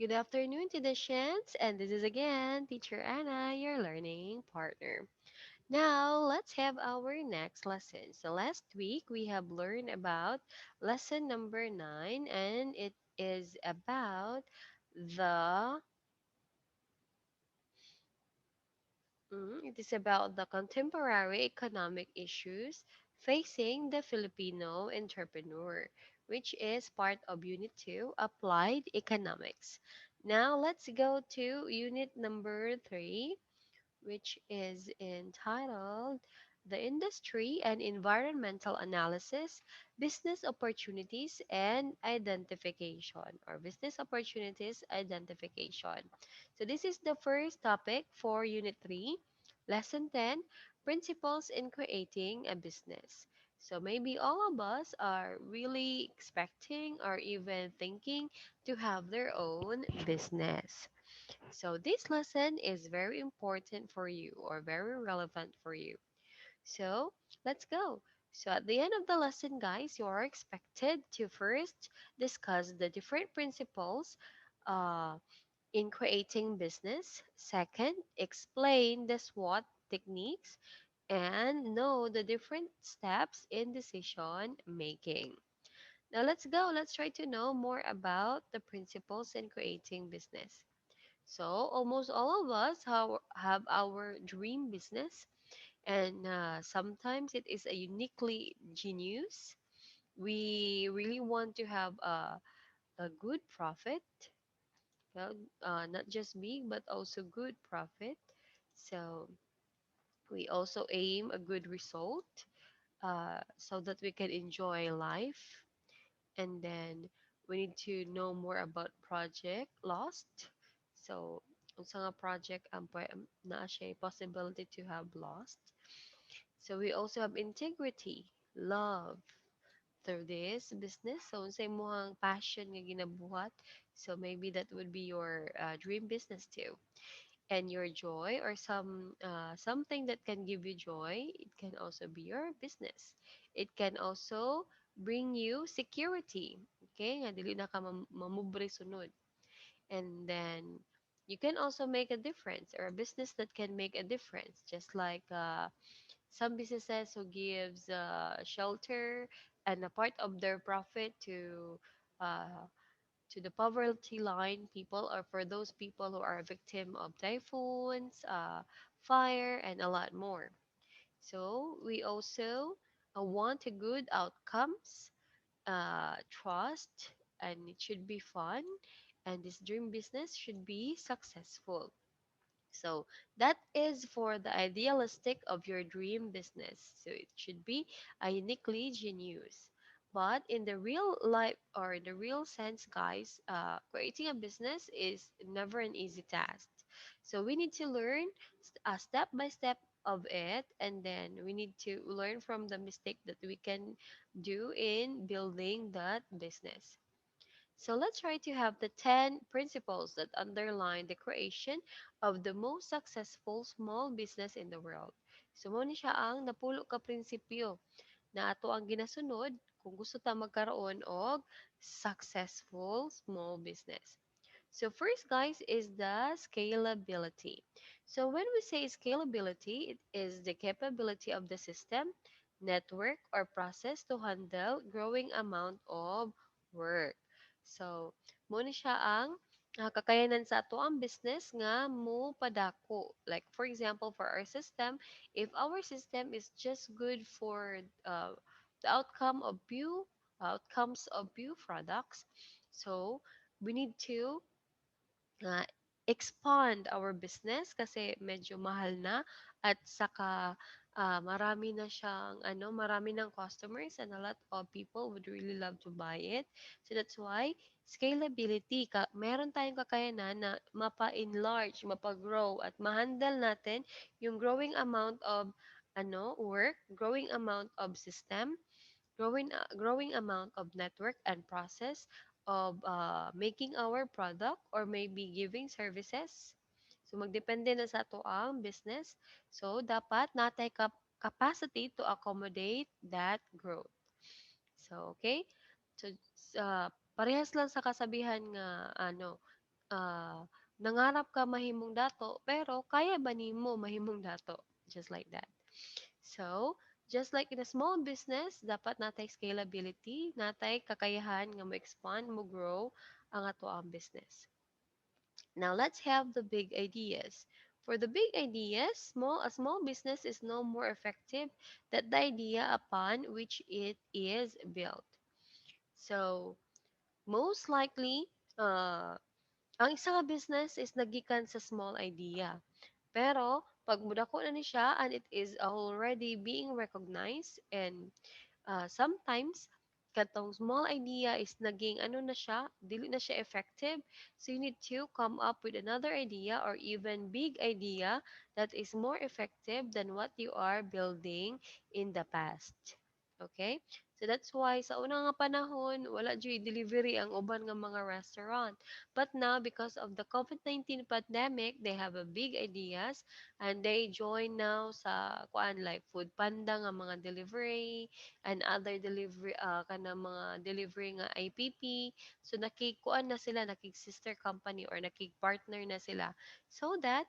Good afternoon to the Shans, and this is again Teacher Anna, your learning partner. Now, let's have our next lesson. So, last week we have learned about lesson number 9, and it is about the the contemporary economic issues facing the Filipino entrepreneur, which is part of Unit 2, Applied Economics. Now, let's go to Unit number 3, which is entitled The Industry and Environmental Analysis, Business Opportunities and Identification, or Business Opportunities Identification. So, this is the first topic for Unit 3, Lesson 10, Principles in Creating a Business. So, maybe all of us are really expecting or even thinking to have their own business. So this lesson is very important for you or very relevant for you. So let's go. So at the end of the lesson, guys, you are expected to first discuss the different principles uh, in creating business. Second, explain the SWOT techniques and know the different steps in decision making. Now let's go. Let's try to know more about the principles in creating business. So, almost all of us have our dream business, and sometimes it is a uniquely genius. We really want to have a good profit, well, not just big, but also good profit. So, we also aim a good result so that we can enjoy life. And then we need to know more about project lost. So, unsa nga project ang naa siya possibility to have lost. So we also have integrity, love through this business. So unsay imong passion nga ginabuhat. So maybe that would be your dream business too. And your joy or something that can give you joy, it can also be your business. It can also bring you security. Okay, nga dili na ka mamubre sunod. And then you can also make a difference or a business that can make a difference, just like some businesses who gives shelter and a part of their profit uh, to the poverty line people, or for those people who are a victim of typhoons, fire, and a lot more. So we also want a good outcomes, trust, and it should be fun, and this dream business should be successful. So that is for the idealistic of your dream business. So it should be a uniquely genius. But in the real life or in the real sense, guys, creating a business is never an easy task. So we need to learn a step by step of it, and then we need to learn from the mistake that we can do in building that business. So let's try to have the 10 principles that underline the creation of the most successful small business in the world. So mo ni siya ang napulo ka prinsipyo na ato ang ginasunod kung gusto ta magkaroon og successful small business. So first, guys, is the scalability. So when we say scalability, it is the capability of the system, network, or process to handle growing amount of work. So, mo ni siya ang kakayanan sa ato ang business nga mo padako. Like for example, for our system, if our system is just good for the outcomes of few products, so we need to uh, expand our business kasi medyo mahal na at saka marami na siyang marami ng customers and a lot of people would really love to buy it. So that's why scalability, meron tayong kakayanan na mapa-enlarge, mapa-grow at ma-handle natin yung growing amount of work, growing amount of system, growing amount of network and process of making our product or maybe giving services. So magdepende na sa ato ang business. So dapat natay capacity to accommodate that growth. So okay? So parehas lang sa kasabihan nga uh, nangarap ka mahimong dato, pero kaya ba nimo mahimong dato? Just like that. So, just like in a small business, dapat natay scalability, natay kakayahan nga mo-expand, mo-grow ang ato ang business. Now, let's have the big ideas. For the big ideas, a small business is no more effective than the idea upon which it is built. So, most likely, ang isang business is nagikan sa small idea. Pero, pag mudako na ni siya and it is already being recognized and sometimes katong small idea is naging ano na siya, dili na siya effective. So you need to come up with another idea or even big idea that is more effective than what you are building in the past. Okay? So that's why sa una nga panahon, wala dyan delivery ang uban nga mga restaurant. But now, because of the COVID-19 pandemic, they have a big ideas and they join now sa kuan like Food Panda nga mga delivery and other delivery kana mga delivery nga IPP. So nakikuan na sila, nakig sister company or nakig partner na sila so that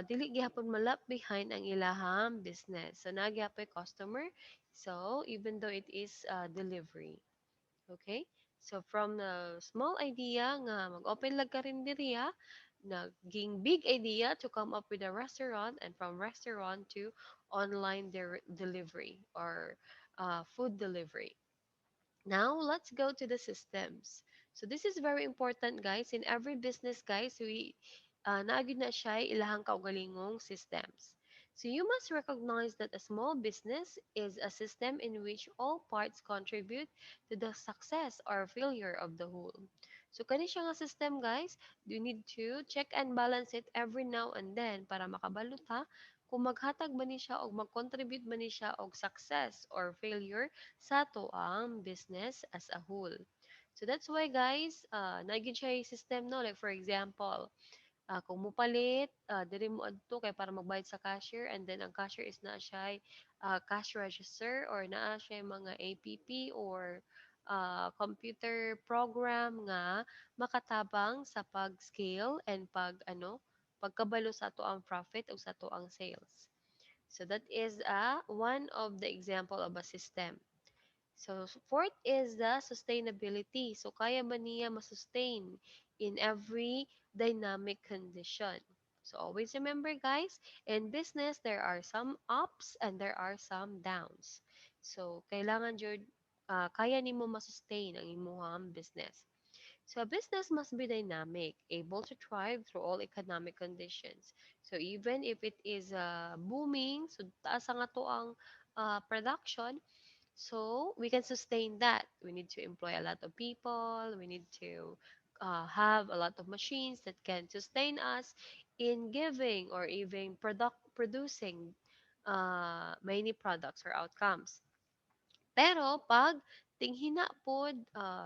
dili gyapon malap behind ang ilahang business. So nagyapon customer. So even though it is delivery. Okay? So from the small idea nga mag-open lang karinderiya, naging big idea to come up with a restaurant and from restaurant to online delivery or food delivery. Now, let's go to the systems. So, this is very important, guys. In every business, guys, we naagid na siya ilahang kaugalingong systems. So, you must recognize that a small business is a system in which all parts contribute to the success or failure of the whole. So, kani siya nga system, guys, you need to check and balance it every now and then para makabaluta kung maghatag ba ni siya o mag-contribute ba ni siya og success or failure sa to ang business as a whole. So that's why guys, naging siya yung system no like for example, kung mupalit, diri mo adto kay para magbayad sa cashier and then ang cashier is na siya cash register or naa siya mga APP or computer program nga makatabang sa pag-scale and pagkabalo sa ato ang profit o sa ato ang sales. So that is one of the example of a system. So, fourth is the sustainability. So, kaya ba niya masustain in every dynamic condition? So, always remember, guys, in business, there are some ups and there are some downs. So, kailangan jud kaya nimo masustain ang imong business. So, a business must be dynamic, able to thrive through all economic conditions. So, even if it is booming, so taas ang ato ang production, so we can sustain that. We need to employ a lot of people. We need to have a lot of machines that can sustain us in giving or even producing many products or outcomes. Pero pag tinghina pod,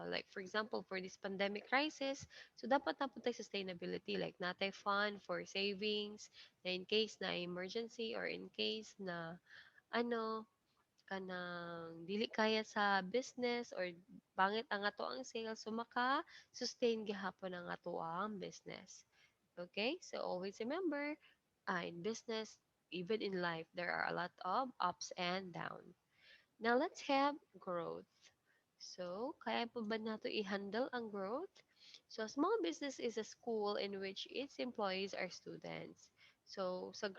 like for example, for this pandemic crisis, so dapat na po tayo sustainability, like natay fund for savings, na in case na emergency or in case na ano, kanang dili kaya sa business or pangit ang ato ang sales so maka-sustain gihapon ang ato ang business. Okay? So always remember, in business, even in life, there are a lot of ups and downs. Now let's have growth. So, kaya pa ba nato i-handle ang growth? So, a small business is a school in which its employees are students. So, sa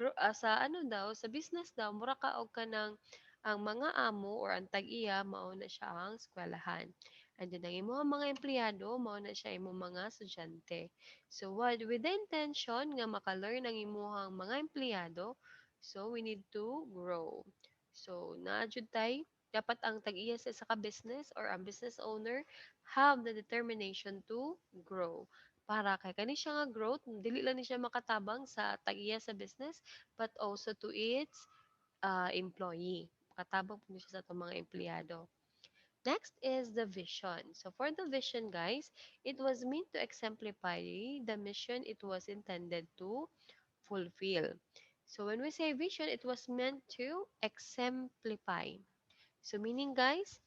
ano daw, sa business daw, mura ka og kanang ang mga amo or ang tag-iya mao na siya ang eskwelahan. And then ang imong mga empleyado mao na siya imong mga estudyante. So, with the intention nga maka-learn ang imong mga empleyado, so we need to grow. So, naadjud tay dapat ang tag-iya sa isa ka business or ang business owner have the determination to grow. Para kay kani siya nga growth, dili lang ni siya makatabang sa tag-iya sa business, but also to its employee. Makatabang po siya sa itong mga empleyado. Next is the vision. So for the vision, guys, it was meant to exemplify the mission it was intended to fulfill. So when we say vision, it was meant to exemplify. So meaning guys,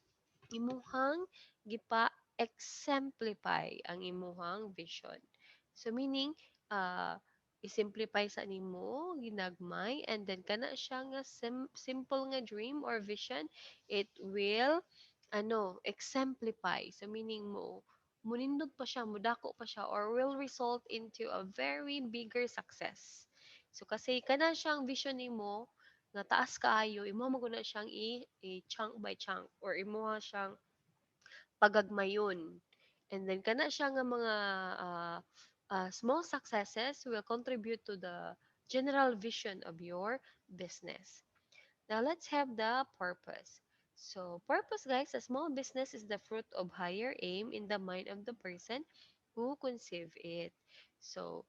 imuhang gipa exemplify ang imuhang vision. So meaning, uh, i-simplify sa nimo, ginagmay, and then kana siya nga simple nga dream or vision, it will exemplify. So meaning mo, munindot pa siya, mudako pa siya, or will result into a very bigger success. So kasi kana siyang vision nimo nga taas kaayo, imo maguna siyang i-chunk by chunk or imo siyang pagagmayon. And then kana siya nga mga uh, small successes will contribute to the general vision of your business. Now let's have the purpose. So purpose guys, a small business is the fruit of higher aim in the mind of the person who conceive it. So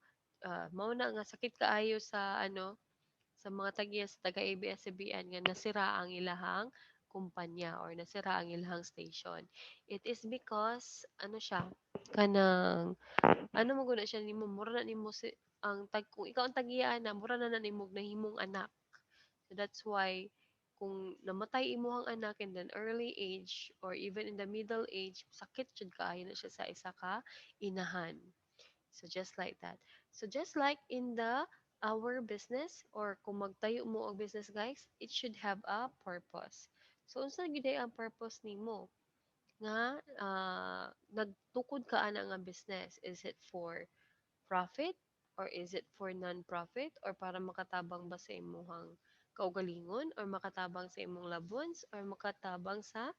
mao na nga sakit kaayo sa sa mga tagiya sa taga-ABS-CBN nga nasira ang ilahang kumpanya or nasira ang ilahang station. It is because siya kanang mo guna siya nimo mura na nimo si ang tag kung ikaw ang tagiya na mura na nimo nahimong anak. So that's why kung namatay imuhang anak in an early age or even in the middle age, sakit jud kaayo na siya sa isa ka inahan. So just like that. So just like in the our business or kung magtayo mo og business guys, it should have a purpose. So unsa gyud ang purpose nimo nga nagtukod ka ana nga business? Is it for profit or is it for non-profit or para makatabang ba sa imong kaugalingon or makatabang sa imong loved ones or makatabang sa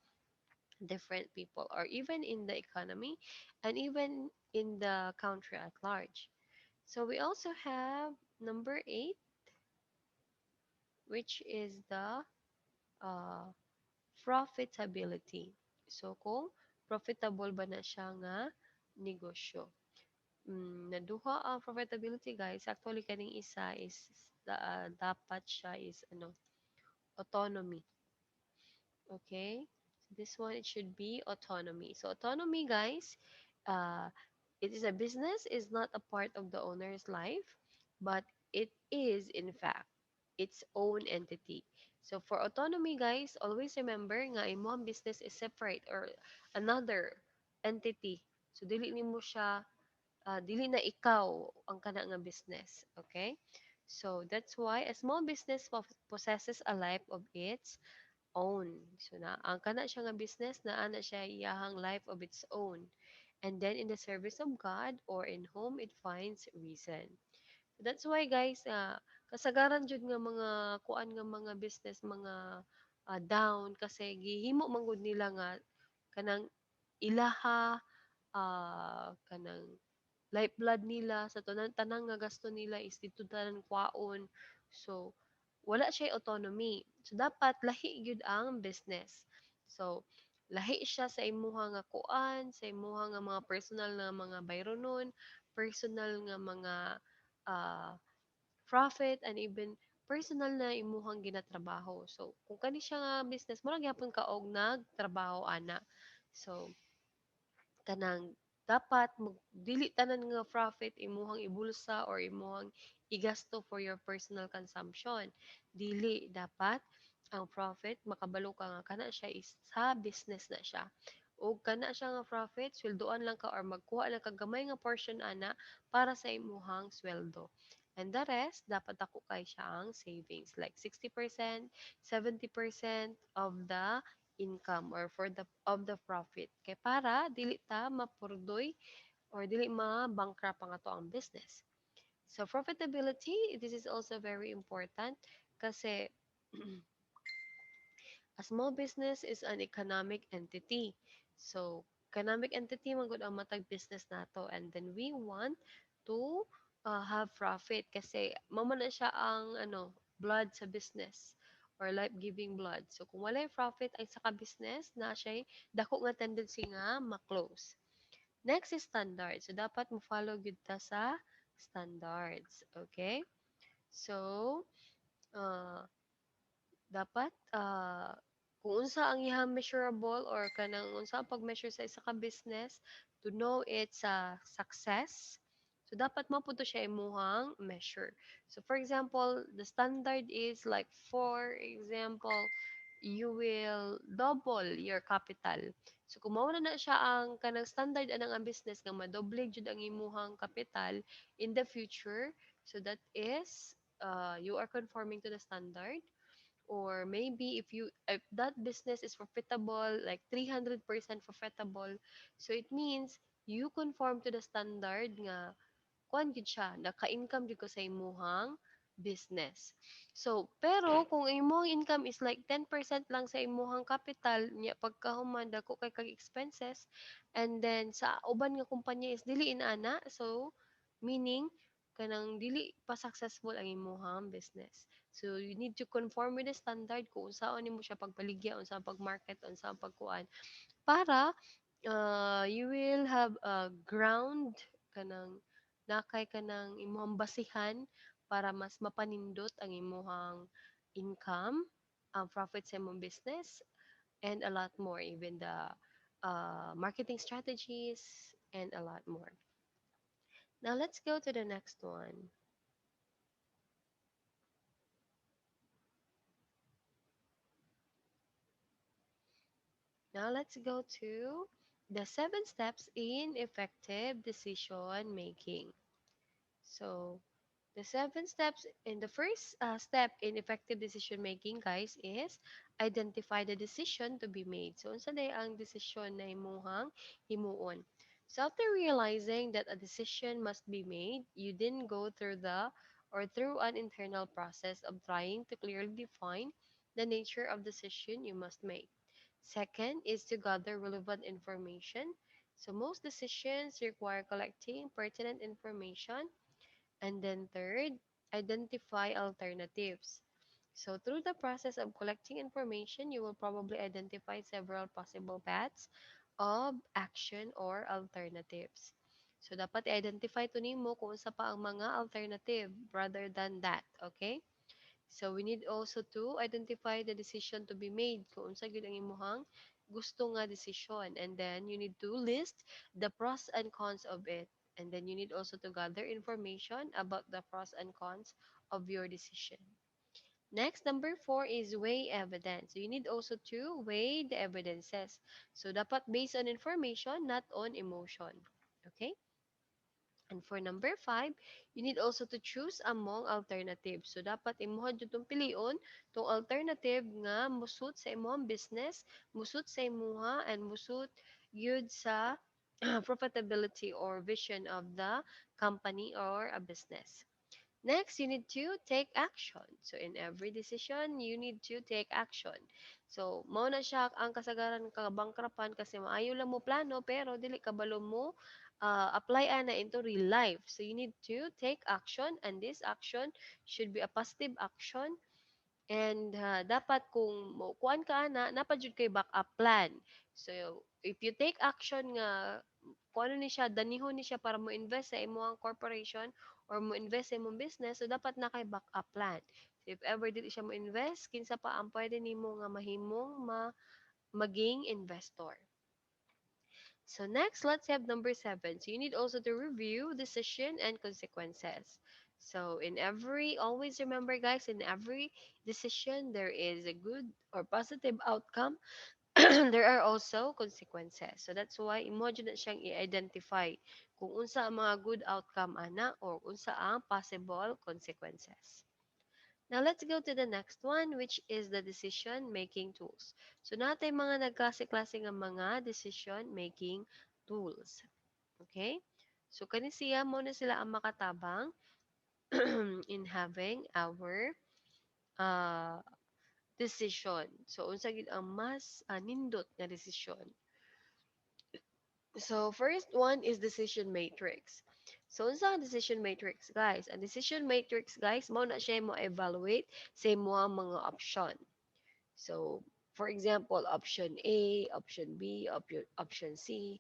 different people or even in the economy and even in the country at large. So we also have number 8, which is the uh, profitability. So kung profitable ba na siya nga negosyo. Naduha ang profitability guys. Actually kaning isa is dapat siya is autonomy. Okay? This one it should be autonomy. So autonomy guys, uh, it is a business is not a part of the owner's life, but it is in fact its own entity. So for autonomy guys, always remember nga imong business is separate or another entity. So dili na ikaw ang kana nga business, okay? So that's why a small business possesses a life of its own. So na ang kana siya nga business na ana siya iyahang life of its own. And then in the service of God or in whom it finds reason. That's why guys, kasagaran jud nga mga kuan nga mga business mga down kasi gihimo man gud nila nga kanang ilaha kanang lifeblood nila sa tanang nga gasto nila is dito tanan kwaon. So wala siya autonomy. So dapat lahi gyud ang business. So lahi siya sa imuha nga kuan, sa imuha nga mga personal na mga bayronon, personal nga mga uh, profit and even personal na imuhang ginatrabaho. So kung kani siya nga business, mura gyapon ka og nagtrabaho ana. So kanang dapat dili tanan nga profit imuhang ibulsa or imuhang igasto for your personal consumption. Dili dapat ang profit makabalo ka nga kana siya is sa business na siya. O kana siya nga profit, sweldoan lang ka or magkuha lang ka gamay nga portion ana para sa imuhang sweldo. And the rest, dapat ako kay siya ang savings like 60%, 70% of the income or for the of the profit kay para dili ta mapurdoy or dili ma-bankrupt ang ato ang business. So profitability, this is also very important kasi a small business is an economic entity. So economic entity man gud ang matag business nato and then we want to have profit kasi mao man na siya ang blood sa business or life-giving blood. So kung walay profit ay sa ka-business na siya dako nga tendency nga ma-close. Next is standards. So dapat mo follow gyud ta sa standards. Okay? So uh, dapat kung unsa ang iyang measurable or kanang unsa ang pag-measure sa isa ka business to know its success. So dapat mo to siya imuhang measure. So for example, the standard is like for example, you will double your capital. So kung mao na siya ang kanang standard anang ang business nga madoble jud ang imuhang kapital in the future, so that is you are conforming to the standard. Or maybe if that business is profitable, like 300% profitable, so it means you conform to the standard nga kuan gid siya, naka-income gid ko sa imuhang business. So, pero kung imong income is like 10% lang sa imuhang capital, nya pagkahuman dako kay kag expenses, and then sa uban nga kumpanya is dili inana, so meaning kanang dili pa successful ang imuhang business. So, you need to conform with the standard kung unsaon nimo siya pagbaligya, unsa ang pag-market, unsa ang pagkuan para you will have a ground kanang nakay kanang imong basihan para mas mapanindot ang imong income, ang profit sa imong business, and a lot more, even the marketing strategies and a lot more. Now let's go to the next one. Now let's go to the 7 steps in effective decision making. So the 7 steps in the first step in effective decision making, guys, is identify the decision to be made. So, unsa day ang decision na imuhang himuon? So, after realizing that a decision must be made, you then go through through an internal process of trying to clearly define the nature of decision you must make. Second is to gather relevant information. So, most decisions require collecting pertinent information, and then third, identify alternatives. So through the process of collecting information, you will probably identify several possible paths of action or alternatives. So dapat i-identify to nimo kung sa pa ang mga alternative rather than that, okay? So we need also to identify the decision to be made kung unsa gyud ang imuhang gusto nga decision, and then you need to list the pros and cons of it, and then you need also to gather information about the pros and cons of your decision. Next, number 4 is weigh evidence. So you need also to weigh the evidences. So dapat based on information, not on emotion. Okay? And for number 5, you need also to choose among alternatives. So, dapat imuha jud tong pilion tong alternative nga musut sa imong business, musut sa imuha, and musut yun sa profitability or vision of the company or a business. Next, you need to take action. So, in every decision, you need to take action. So, mao na siya ang kasagaran ng kabangkrapan kasi maayo lang mo plano pero dili kabalo mo apply ana into real life. So, you need to take action, and this action should be a positive action. And dapat kung kuan ka na, napad jud kay backup plan. So, if you take action nga kung ano ni siya, danihon ni siya para mo invest sa imong corporation or mo invest sa imong business, so dapat na kay backup plan. So, if ever dili siya mo invest, kinsa pa ang pwede nimo nga mahimong maging investor. So next, let's have number 7. So you need also to review decision and consequences. So in every, always remember guys, in every decision, there is a good or positive outcome. There are also consequences. So that's why imagine na siyang i-identify kung unsa ang mga good outcome ana or unsa ang possible consequences. Now let's go to the next one, which is the decision making tools. So natay mga nagklase-klase nga mga decision making tools. Okay? So kani siya mo na sila ang makatabang in having our uh, decision. So unsa gid ang mas nindot nga decision. So first one is decision matrix. So unsa ang decision matrix, guys? Ang decision matrix, guys, mao na siya mo evaluate sa imong mga option. So for example, option A, option B, option C.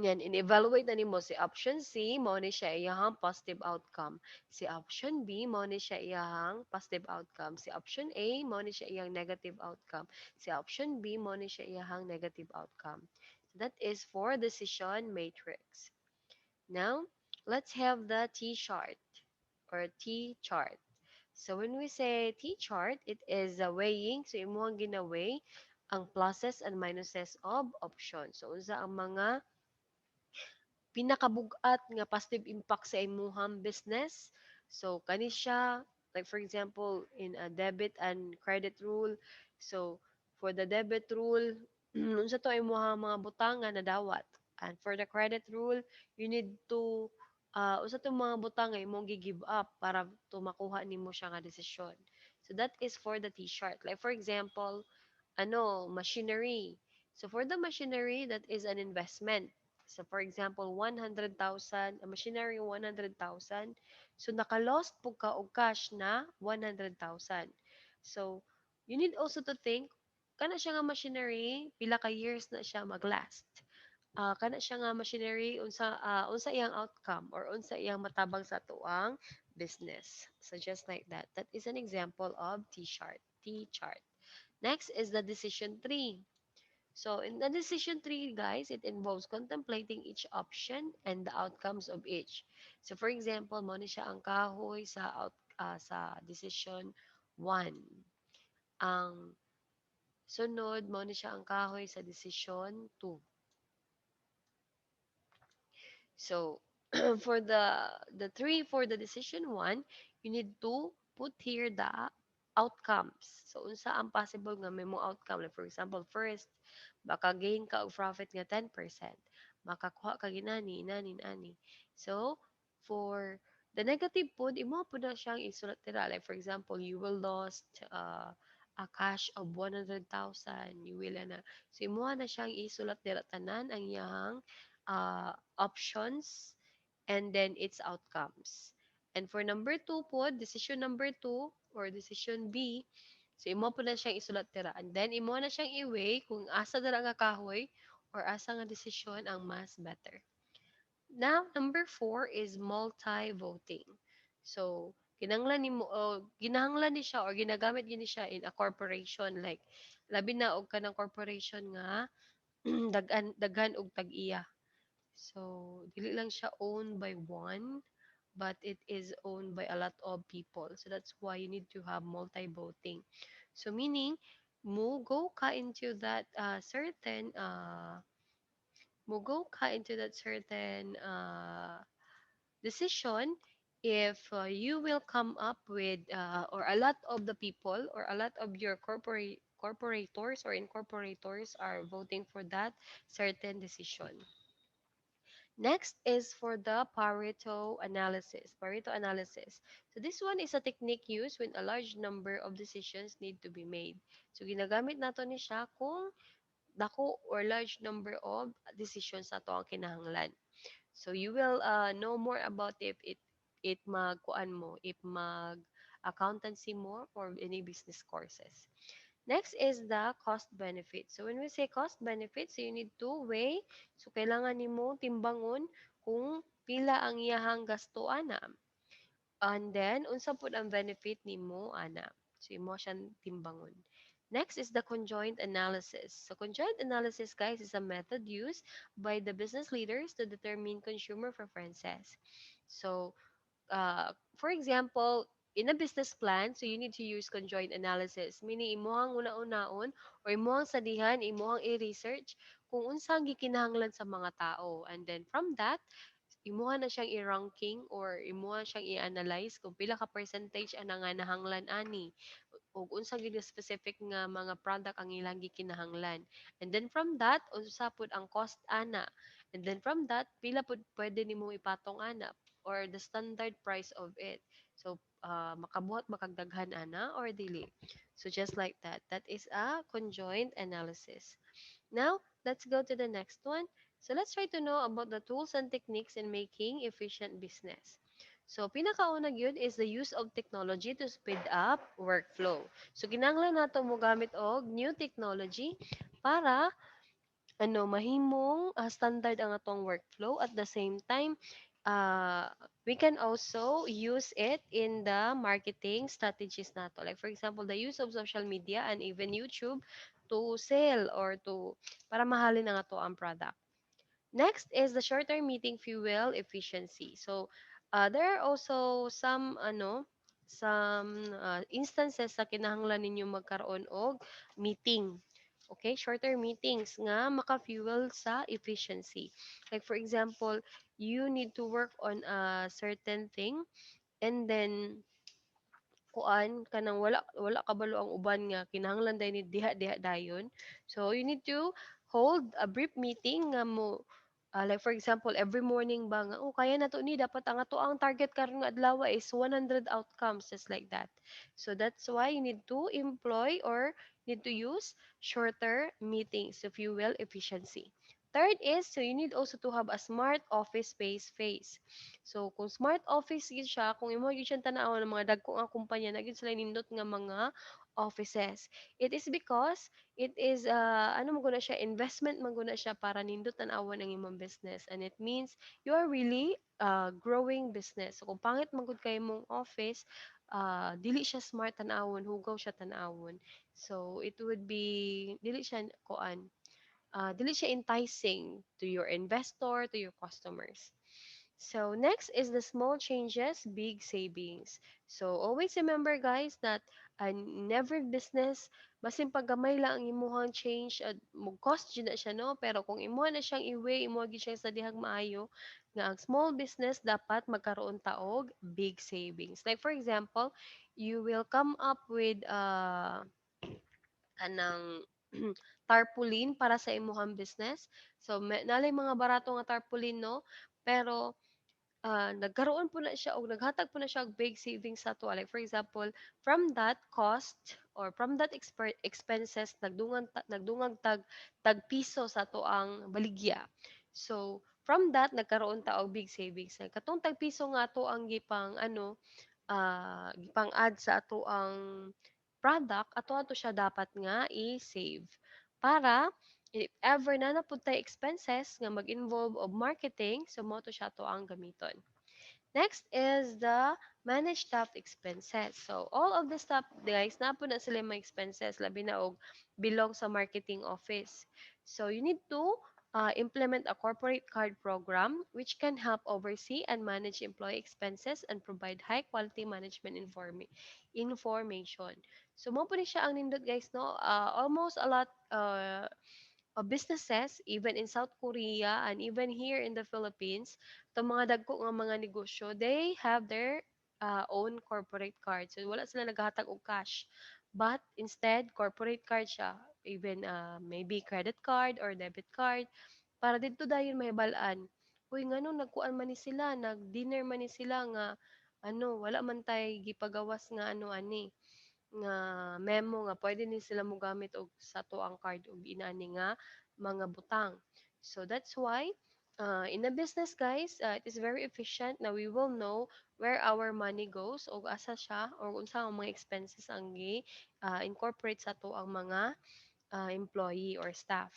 Yan, in-evaluate na nimo si option C, mao ni siya iyahang positive outcome. Si option B, mao ni siya iyahang positive outcome. Si option A, mao ni siya iyang negative outcome. Si option B, mao ni siya iyahang negative outcome. So that is for decision matrix. Now, let's have the T chart or T chart. So when we say T chart, it is a weighing. So imong ginaway ang pluses and minuses of option. So unsa ang mga pinakabugat nga positive impact sa imuhang business. So kani siya, like for example in a debit and credit rule. So for the debit rule, unsa to imuhang mga butang nga nadawat. And for the credit rule, you need to unsa to mga butang nga imong gi-give up para to makuha nimo siya nga desisyon. So that is for the t-shirt. Like for example, machinery. So for the machinery, that is an investment. So for example, 100,000, a machinery 100,000. So naka-lost po ka og cash na 100,000. So you need also to think kana siya nga machinery, pila ka years na siya maglast. Kana siya nga machinery unsa iyang outcome or unsa iyang matabang sa tuang business. So just like that. That is an example of T-chart. T-chart. Next is the decision tree. So in the decision tree, guys, it involves contemplating each option and the outcomes of each. So for example, mo ni siya ang kahoy sa decision 1. Ang sunod mo ni siya ang kahoy sa decision 2. So for the three for the decision 1, you need to put here the outcomes. So unsa ang possible nga may mo outcome. Like for example, first, baka gain ka og profit nga 10%. Makakuha ka ginani, inani, ani. So for the negative pod, imo po na siyang isulat nila. Like for example, you will lost a cash of 100,000. You will na. So imo na siyang isulat nila tanan ang iyang options, and then its outcomes. And for number 2 po, decision number 2 or decision B, so imo po na siyang isulat tira. And then imo na siyang i-weigh kung asa dara nga kahoy or asa nga decision ang mas better. Now, number 4 is multi-voting. So, ginahanglan ni siya or ginagamit gini siya in a corporation, like labi na og kanang corporation nga daghan og tag-iya. So, dili lang siya owned by one, but it is owned by a lot of people. So that's why you need to have multi-voting. So meaning, go ka into that certain decision if you will come up with or a lot of the people or a lot of your corporators or incorporators are voting for that certain decision. Next is for the Pareto analysis. Pareto analysis. So this one is a technique used when a large number of decisions need to be made. So ginagamit nato ni siya kung dako or large number of decisions na to ang kinahanglan. So you will know more about if magkuan mo, if mag accountancy mo or any business courses. Next is the cost benefit. So when we say cost benefit, so you need to weigh. So kailangan nimo timbangon kung pila ang iyahang gasto ana. And then unsa pud ang benefit nimo ana. So imo siyang timbangon. Next is the conjoint analysis. So conjoint analysis, guys, is a method used by the business leaders to determine consumer preferences. So for example, in a business plan, so you need to use conjoint analysis. Meaning, imuhang una-unaon or imuhang sadihan, imuhang i-research kung unsang gikinahanglan sa mga tao. And then from that, imuha na siyang i-ranking or imuha siyang i-analyze kung pila ka percentage ana nga nahanglan ani ug unsa gyud specific nga mga product ang ilang gikinahanglan. And then from that, unsa pud ang cost ana. And then from that, pila pud pwede nimo ipatong ana or the standard price of it. So makabuhat makagdaghan ana or dili. So just like that. That is a conjoint analysis. Now, let's go to the next one. So let's try to know about the tools and techniques in making efficient business. So, pinakauna gyud is the use of technology to speed up workflow. So, kinahanglan nato mo gamit og new technology para mahimong standard ang atong workflow. At the same time, uh, we can also use it in the marketing strategies nato. Like for example, the use of social media and even YouTube to sell or to para mahalin ang ato ang product. Next is the short-term meeting fuel efficiency. So, there are also some instances sa kinahanglan ninyo magkaroon og meeting. Okay, shorter meetings nga maka-fuel sa efficiency. Like for example, you need to work on a certain thing and then kuan kanang wala kabalo ang uban nga kinahanglan day ni diha dayon. So you need to hold a brief meeting nga mo like for example every morning ba nga oh kaya na to ni dapat ang ato ang target karon nga adlaw is 100 outcomes just like that. So that's why you need to employ or need to use shorter meetings to fuel efficiency. Third is so you need also to have a smart office space face. So, kung smart office gyud siya, kung imo gyud siyang tan-awon ng mga dagko nga kumpanya na gyud sila nindot nga mga offices. It is because it is ano man guna siya investment man guna siya para nindot tan-awon ang imong business and it means you are really growing business. So, kung pangit man gud kay imong office, dili siya smart tan-awon, hugaw siya tan-awon. So, it would be dili siya kuan, dili siya enticing to your investor, to your customers. So next is the small changes, big savings. So always remember guys that never business basin paggamay lang ang imuhang change at mo cost jud na siya no pero kung imo na siyang iwi imo gyud siya sa dihang maayo nga ang small business dapat magkaroon ta og big savings. Like for example, you will come up with kanang tarpaulin para sa imuhang business. So nalay mga barato nga tarpaulin no pero nagkaroon po na siya o naghatag po na siya og big savings sa to. Like for example, from that cost or from that expenses nagdungag tag piso sa to ang baligya. So from that nagkaroon ta og big savings. Katong tag piso nga to ang gipang ano gipang add sa ato ang product ato siya dapat nga i-save para if ever na napud tay expenses nga mag-involve of marketing so mo to siya to ang gamiton. Next is the manage staff expenses. So, all of the staff, guys, na po na sila yung mga expenses, labi na og belong sa marketing office. So, you need to implement a corporate card program which can help oversee and manage employee expenses and provide high quality management information. So, mo po ni siya ang nindot, guys, no? Almost a lot businesses, even in South Korea and even here in the Philippines, itong mga dagko nga mga negosyo, they have their own corporate card. So, wala sila naghatag og cash. But instead, corporate card siya. Even maybe credit card or debit card. Para dito dayon mahibalaan. Uy, nga nung nagkuan man ni sila, nag-dinner man ni sila nga, ano, wala man tay gipagawas nga ano ani nga memo nga pwede ni sila mo gamit og sa to ang card og inani nga mga butang. So that's why in a business guys, it is very efficient na we will know where our money goes og asa siya or unsa ang mga expenses ang incorporate sa to ang mga employee or staff.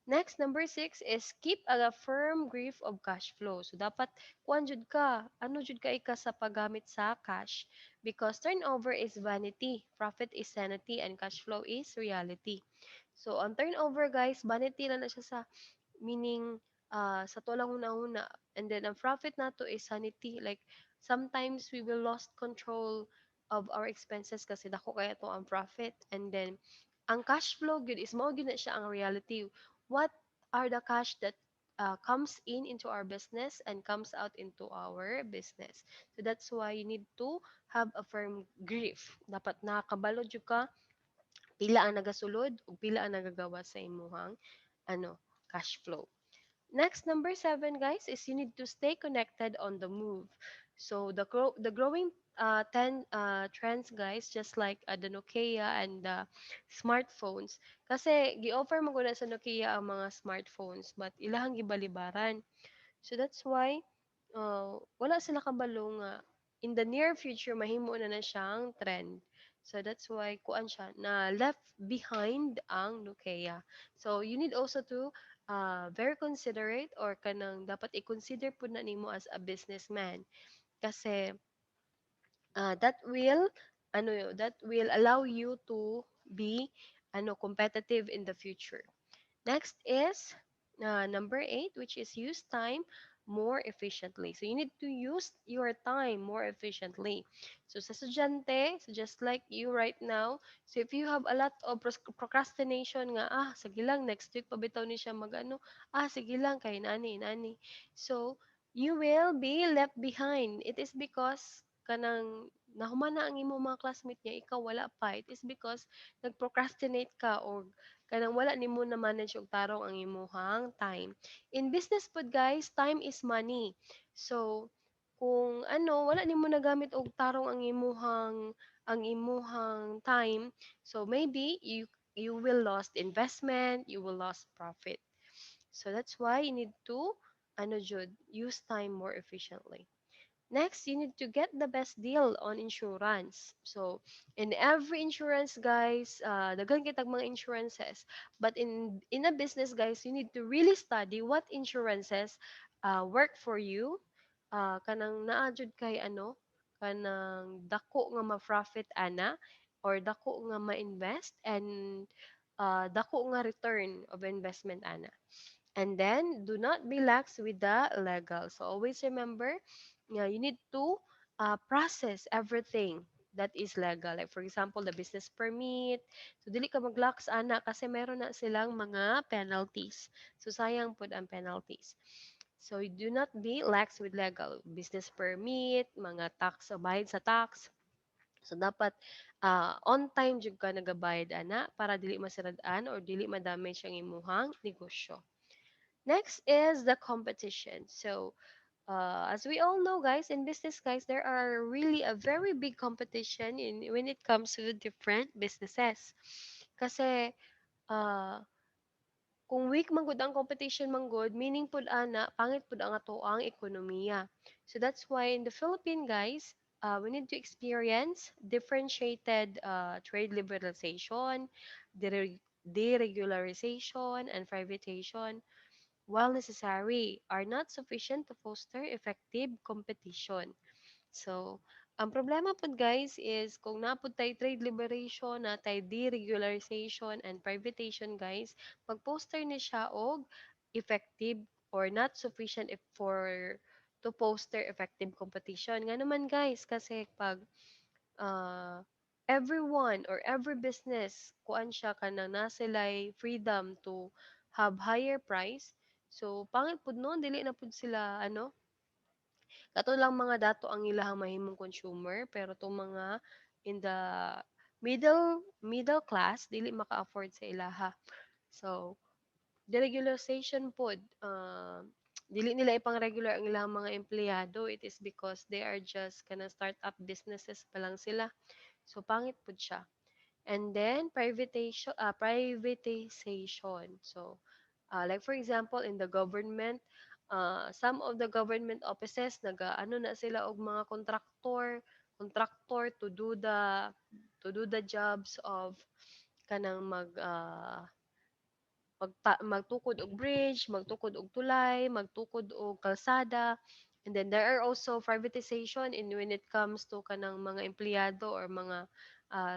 Next, number six is keep a firm grip of cash flow. So, dapat kuan jud ka, ano jud ka ika sa paggamit sa cash because turnover is vanity, profit is sanity, and cash flow is reality. So, on turnover, guys, vanity lang na siya sa meaning sa to lang una-una. And then, ang profit nato is sanity. Like, sometimes we will lost control of our expenses kasi dako kaya to ang profit. And then, ang cash flow good is mao gyud na siya ang reality. What are the cash that comes in into our business and comes out into our business. So that's why you need to have a firm grip. Dapat nakakabalo jud ka pila ang nagasulod ug pila ang nagagawa sa imuhang ano cash flow. Next, number seven, guys, is you need to stay connected on the move. So the growing 10 trends, guys, just like the Nokia and the smartphones. Kasi gi-offer mo na sa Nokia ang mga smartphones, but ilahang gibalibaran. So that's why wala sila kabalo nga in the near future mahimo na siyang trend. So that's why kuan siya na left behind ang Nokia. So you need also to very considerate or kanang dapat i-consider po na nimo as a businessman kasi that will allow you to be competitive in the future. Next is number eight, which is use time more efficiently. So you need to use your time more efficiently. So sa estudyante, so just like you right now, so if you have a lot of procrastination nga, sige lang, next week pabitaw ni siya mag-ano, sige lang, kay nani. So, you will be left behind. It is because kanang nahumana ang imo mga classmate niya, ikaw wala pa. It is because nag-procrastinate ka or kanang wala nimo na manage og tarong ang imuhang time. In business pod guys, time is money. So, kung ano, wala nimo nagamit og tarong ang imuhang time, so maybe you will lost investment, you will lost profit. So that's why you need to use time more efficiently. Next, you need to get the best deal on insurance. So, in every insurance, guys, daghan kitag mga insurances. But in a business, guys, you need to really study what insurances work for you. Kanang naadjud kay kanang dako nga ma-profit ana or dako nga ma-invest and dako nga return of investment ana. And then, do not be lax with the legal. So, always remember, you need to process everything that is legal. Like, for example, the business permit. So, dili ka mag-lax, ana, kasi meron na silang mga penalties. So, sayang po ang penalties. So, you do not be lax with legal. Business permit, mga tax, o bayad sa tax. So, dapat on time jud ka nagabayad, ana, para dili masirad-an or dili madamage ang imuhang negosyo. Next is the competition. So, as we all know, guys, in business, guys, there are really a very big competition in when it comes to the different businesses. Kasi, uh, kung weak man gud ang competition man gud, meaning pud ana, pangit pud ang ato ang ekonomiya. So that's why in the Philippines, guys, we need to experience differentiated trade liberalization, deregularization, and privatization while necessary, are not sufficient to foster effective competition. So, ang problema po guys is kung napod tayo trade liberation, na tayo deregularization and privatization guys, mag-poster ni siya og effective or not sufficient for to foster effective competition. Nga naman guys, kasi pag uh, everyone or every business kuan siya kanang na sila'y freedom to have higher price. So pangit pud noon dili na pud sila kato lang mga dato ang ilahang mahimong consumer pero tong mga in the middle class dili maka-afford sa ilaha. So deregulation pod dili nila ipang-regular ang ilang mga empleyado. It is because they are just kana start-up businesses pa lang sila. So, pangit po siya. And then, privatization. So, like for example, in the government, some of the government offices, ano na sila og mga contractor to do the jobs of kanang magtukod og bridge, magtukod og tulay, magtukod og kalsada. And then there are also privatization in when it comes to kanang mga empleyado or mga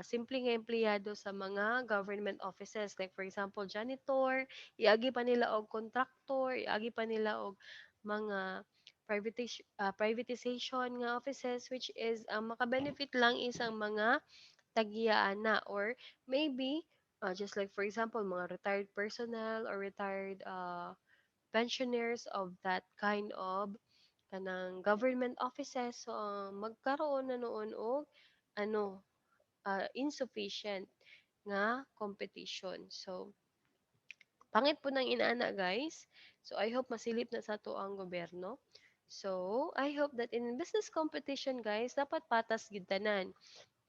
simple nga empleyado sa mga government offices. Like for example, janitor, iagi pa nila og contractor, iagi pa nila og mga privatization nga offices which is ang maka-benefit lang is ang mga tagiyaan na or maybe just like for example mga retired personnel or retired pensioners of that kind of kanang government offices so magkaroon na noon og insufficient nga competition. So pangit po nang inaana guys. So I hope masilip na sa to ang gobyerno. So I hope that in business competition guys dapat patas gid tanan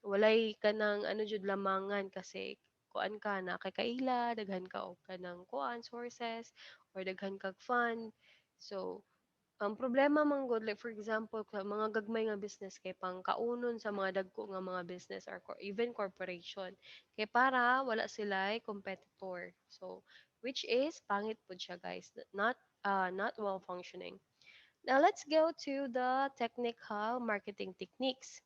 walay ka ng jud lamangan kasi kuan ka na kay kaila daghan ka og kanang kuan sources or daghan kag fund. So ang problema man gud like for example sa mga gagmay nga business kay pang kaunon sa mga dagko nga mga business or even corporation kay para wala sila competitor. So which is pangit pud siya guys not well functioning. Now let's go to the technical marketing techniques.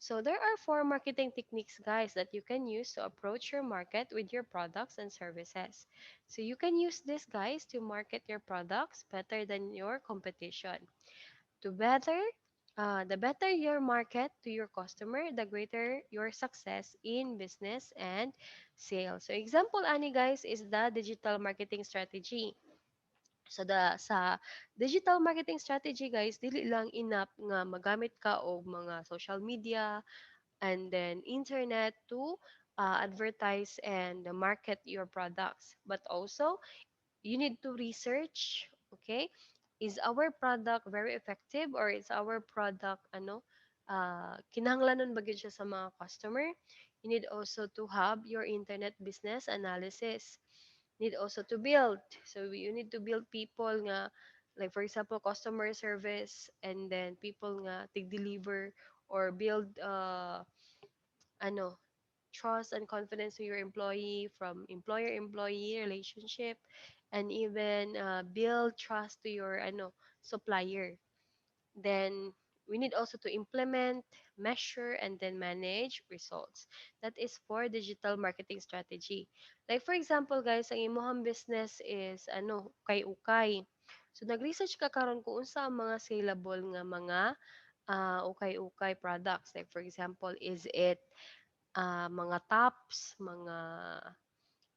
So there are four marketing techniques, guys, that you can use to approach your market with your products and services. So you can use this, guys, to market your products better than your competition. To better, the better your market to your customer, the greater your success in business and sales. So example, ani guys, is the digital marketing strategy. Sa digital marketing strategy, guys, dili lang enough nga magamit ka og mga social media and then internet to advertise and market your products. But also, you need to research, okay? Is our product very effective, or is our product kinahanglanon ba gyud siya sa mga customer? You need also to have your internet business analysis. Need also to build. So you need to build people nga, like for example, customer service, and then people nga tig deliver or build ano trust and confidence to your employee, from employer-employee relationship, and even build trust to your supplier. Then we need also to implement, measure, and then manage results. That is for digital marketing strategy. Like for example, guys, ang imong business is ukay-ukay. So nag-research ka karon kung unsa ang mga saleable nga mga ukay-ukay products. Like for example, is it mga tops, mga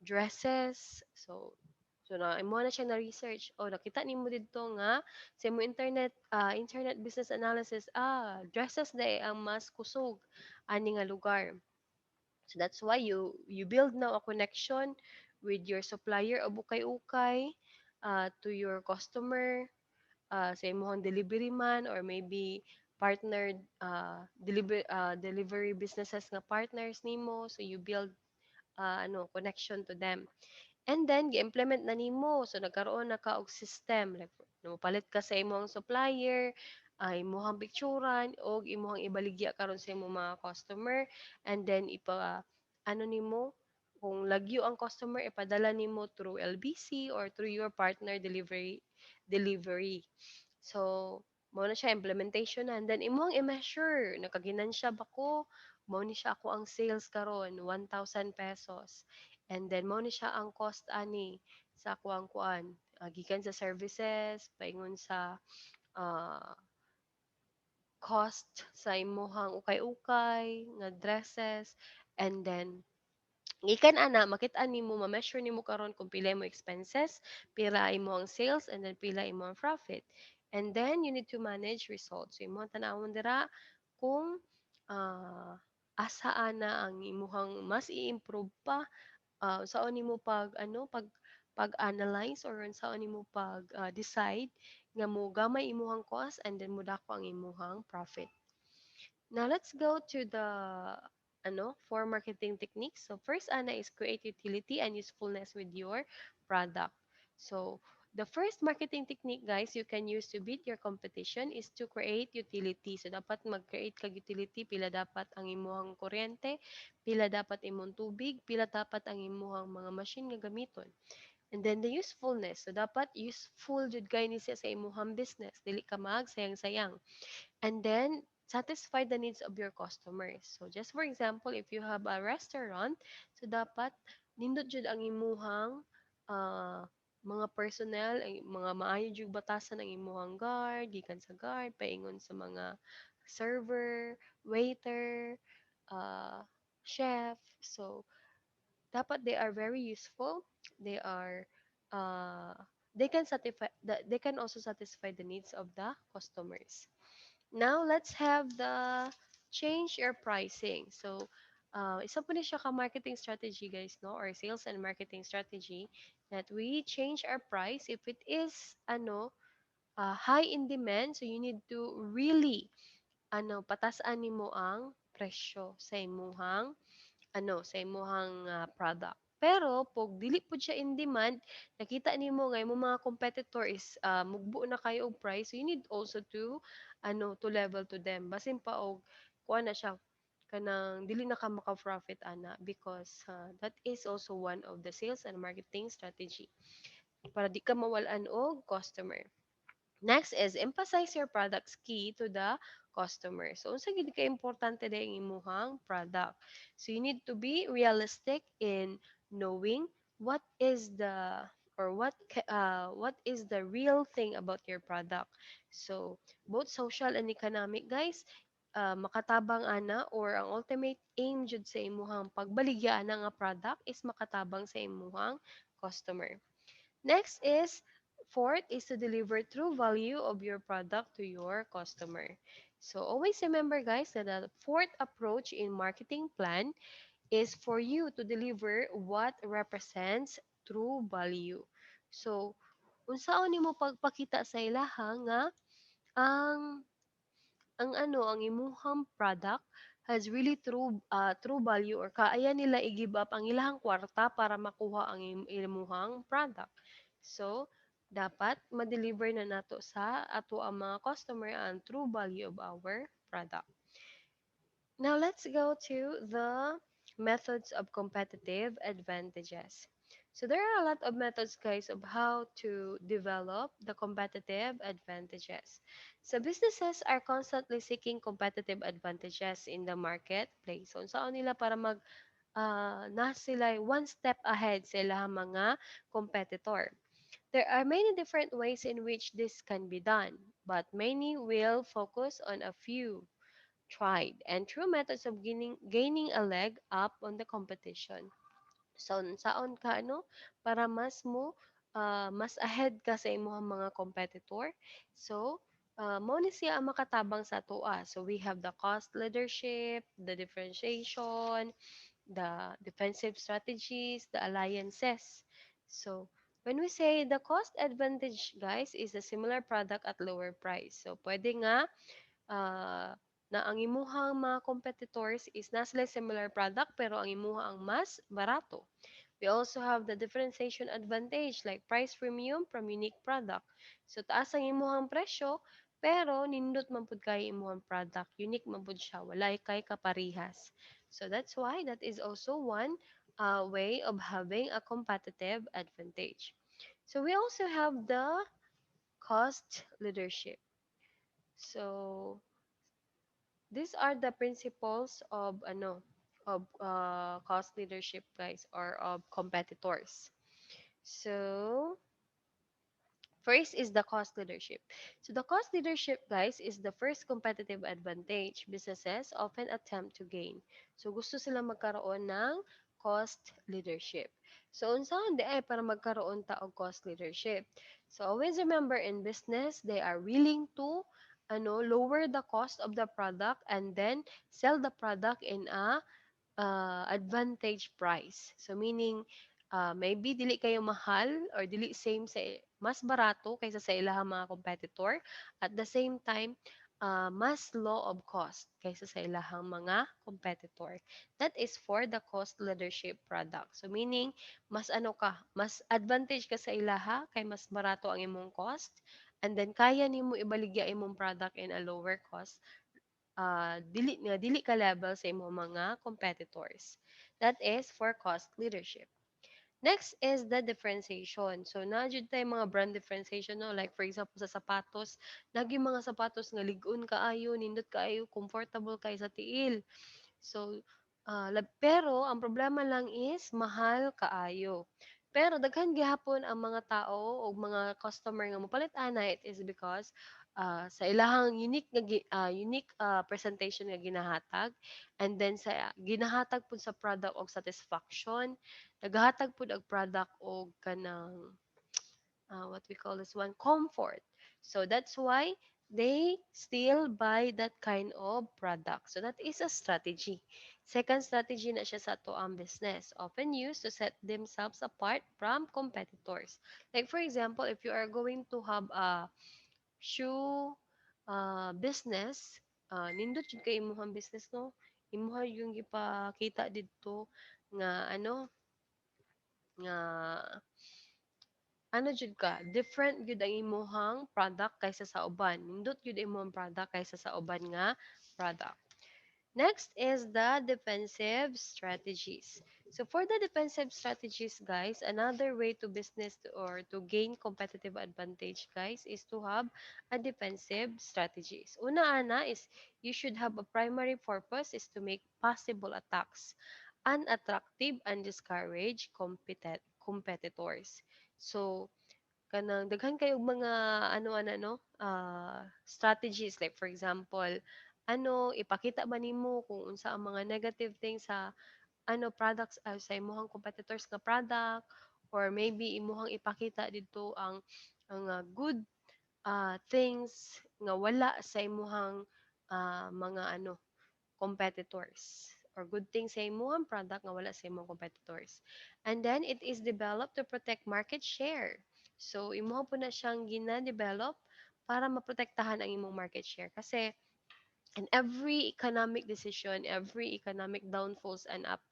dresses. So na imo na siya na research. O nakita nimo didto nga sa imo internet business analysis, dresses day ang mas kusog ani nga lugar. So that's why you build now a connection with your supplier o ukay-ukay, to your customer, sa imong delivery man, or maybe partnered delivery businesses nga partners nimo. So you build connection to them. And then gi-implement na nimo. So nagkaroon na ka og system, like palit ka sa imong supplier, imong picturan og imong ibaligya karon sa imong mga customer, and then nimo kung lagyo ang customer, ipadala nimo through LBC or through your partner delivery. So mao na siya implementation, and then imong i-measure nakaginansya ba ko, mao ni siya ako ang sales karon 1,000 pesos. And then mao ni siya ang cost ani sa ako ang kuan, gikan sa services paingon sa ah, cost sa imuhang ukay-ukay nga dresses, and then gikan ana makita nimo, ma-measure nimo karon kung pila mo expenses, pila imo ang sales, and then pila imo ang profit. And then you need to manage results. So imo tan-awon dira kung ah, asa ana ang imuhang mas i-improve pa, saan nimo pag-analyze, or saan nimo decide nga mo gamay imuhang cost and then mo dako ang imuhang profit. Now let's go to the four marketing techniques. So first ana is create utility and usefulness with your product. So the first marketing technique, guys, you can use to beat your competition is to create utility. So dapat mag-create kag utility, pila dapat ang imuhang kuryente, pila dapat imong tubig, pila dapat ang imuhang mga machine nga gamiton. And then the usefulness. So dapat useful jud kay ni siya sa imuhang business. Dili ka sayang-sayang. And then satisfy the needs of your customers. So just for example, if you have a restaurant, so dapat nindot jud ang imuhang uh, mga personnel, ay mga maayo jud batasan ang imuhang guard, gikan sa guard, paingon sa mga server, waiter, uh, chef. So dapat they are very useful. They are uh, they can also satisfy the needs of the customers. Now, let's have the change your pricing. So, isa po ni siya ka marketing strategy, guys, no? Or sales and marketing strategy, that we change our price if it is, high in demand. So, you need to really, patasan nimo ang presyo sa imuhang sa imuhang product. Pero pag dili pud siya in demand, nakita nimo nga imong mga competitor is mugbo na kayo og price, so you need also to level to them. Basin pa og kuha na siya kanang dili na ka maka-profit ana, because that is also one of the sales and marketing strategy para di ka mawalan og customer. Next is emphasize your product's key to the customer. So, unsa gid ka importante din ang imuhang product. So, you need to be realistic in knowing what is the what is the real thing about your product. So, both social and economic guys, makatabang ana or ang ultimate aim jud sa imuhang pagbaligya na nga product is makatabang sa imuhang customer. Next is fourth is to deliver true value of your product to your customer. So always remember guys that the fourth approach in marketing plan is for you to deliver what represents true value. So unsaon nimo pagpakita sa ilaha nga ang ang imuhang product has really true value or kaaya nila i-give up ang ilahang kwarta para makuha ang imuhang product. So, dapat ma-deliver na nato sa ato ang mga customer ang true value of our product. Now, let's go to the methods of competitive advantages. So, there are a lot of methods, guys, of how to develop the competitive advantages. So, businesses are constantly seeking competitive advantages in the marketplace. So, saan nila para na sila one step ahead sa ilang mga competitor. There are many different ways in which this can be done, but many will focus on a few tried and true methods of gaining a leg up on the competition. So, saon ka, ano, para mas ahead ka sa imong mga competitor. So, mao ni siya ang makatabang sa toa. So, we have the cost leadership, the differentiation, the defensive strategies, the alliances. So, when we say the cost advantage, guys, is a similar product at lower price. So, pwede nga ah, na ang imuhang mga competitors is na sila similar product pero ang imuha ang mas barato. We also have the differentiation advantage like price premium from unique product. So taas ang imuhang presyo pero nindot man pud kay imuhang product, unique man pud siya, walay kay kaparihas. So that's why that is also one way of having a competitive advantage. So we also have the cost leadership. So these are the principles of cost leadership guys or of competitors. So first is the cost leadership. So the cost leadership guys is the first competitive advantage businesses often attempt to gain. So gusto sila magkaroon ng cost leadership. So unsaon di ay para magkaroon ta og cost leadership. So always remember in business they are willing to lower the cost of the product and then sell the product in a advantage price. So meaning maybe dili kayo mahal or dili same sa mas barato kaysa sa ilahang mga competitor at the same time mas low of cost kaysa sa ilahang mga competitor. That is for the cost leadership product. So meaning mas mas advantage ka sa ilaha kay mas barato ang imong cost and then kaya nimo ibaligya imong product in a lower cost dili ka level sa imong mga competitors. That is for cost leadership. Next is the differentiation. So, na jud tay mga brand differentiation no, like for example sa sapatos, lagi mga sapatos nga lig-on kaayo, nindot kaayo, comfortable kay sa tiil. So, pero ang problema lang is mahal kaayo. Pero daghan gihapon ang mga tao o mga customer nga mopalit ana it is because sa ilahang unique presentation nga ginahatag and then sa ginahatag pud sa product og satisfaction nagahatag pud og product og kanang what we call this one comfort. So that's why they still buy that kind of product. So that is a strategy. Second strategy na siya sa to ang business, often used to set themselves apart from competitors. Like for example, if you are going to have a shoe business, nindot jud kay imong business no. Imuha yung ipakita didto nga nga jud ka different gyud ang imong product kaysa sa uban nindot gyud imong product kaysa sa uban nga product. Next is the defensive strategies. So for the defensive strategies, guys, another way to business or to gain competitive advantage, guys, is to have a defensive strategies. Una, ana, is you should have a primary purpose is to make possible attacks unattractive and discourage competitors. So, kanang daghan kayong mga strategies, like for example, ipakita ba nimo kung unsa ang mga negative things sa products, sa imuhang competitors nga product, or maybe imuhang ipakita dito ang good things nga wala sa imuhang mga competitors, or good things sa imuhang product nga wala sa imong competitors. And then it is developed to protect market share. So imuha po na siyang gina-develop para maprotektahan ang imong market share, kasi in every economic decision, every economic downfalls and up,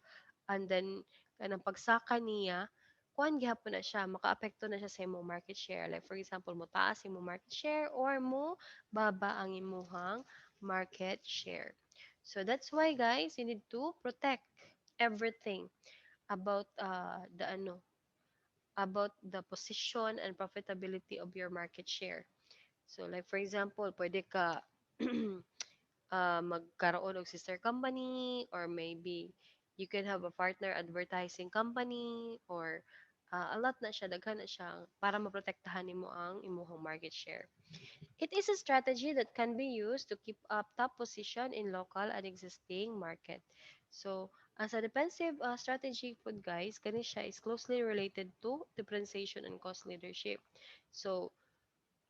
and then kanang pagsaka niya, kuan gihapon na siya, makaapekto na siya sa imong market share. Like for example, mo taas imong market share or mo baba ang imong market share. So that's why, guys, you need to protect everything about about the position and profitability of your market share. So like for example, pwede ka magkaroon og sister company, or maybe you can have a partner advertising company, or a lot na siya, daghan na siya para maprotektahan nimo ang imong market share. It is a strategy that can be used to keep up top position in local and existing market. So, as a defensive strategy food, guys, kani siya is closely related to differentiation and cost leadership. So,